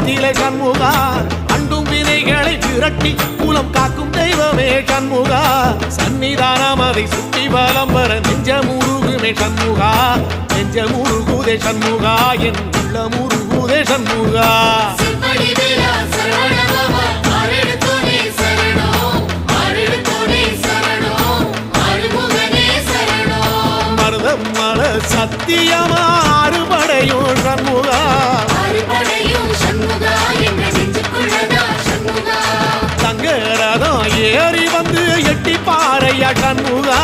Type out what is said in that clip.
கோலத்திலே சண்முகா அண்டும் வினைகளை விரட்டி குலம் காக்கும் தெய்வமே சண்முகா சன்னிதானம் அதை சுற்றி பலம் வர நெஞ்சமுருகுமே சண்முகா நெஞ்சமுருகுதே சண்முகா என் உள்ளமுருகுதே சண்முகா மருதமல சத்தியமா அறுபடையும் சண்முகா தங்க ரதம் ஏறி வந்து எட்டி பாறையா சண்முகா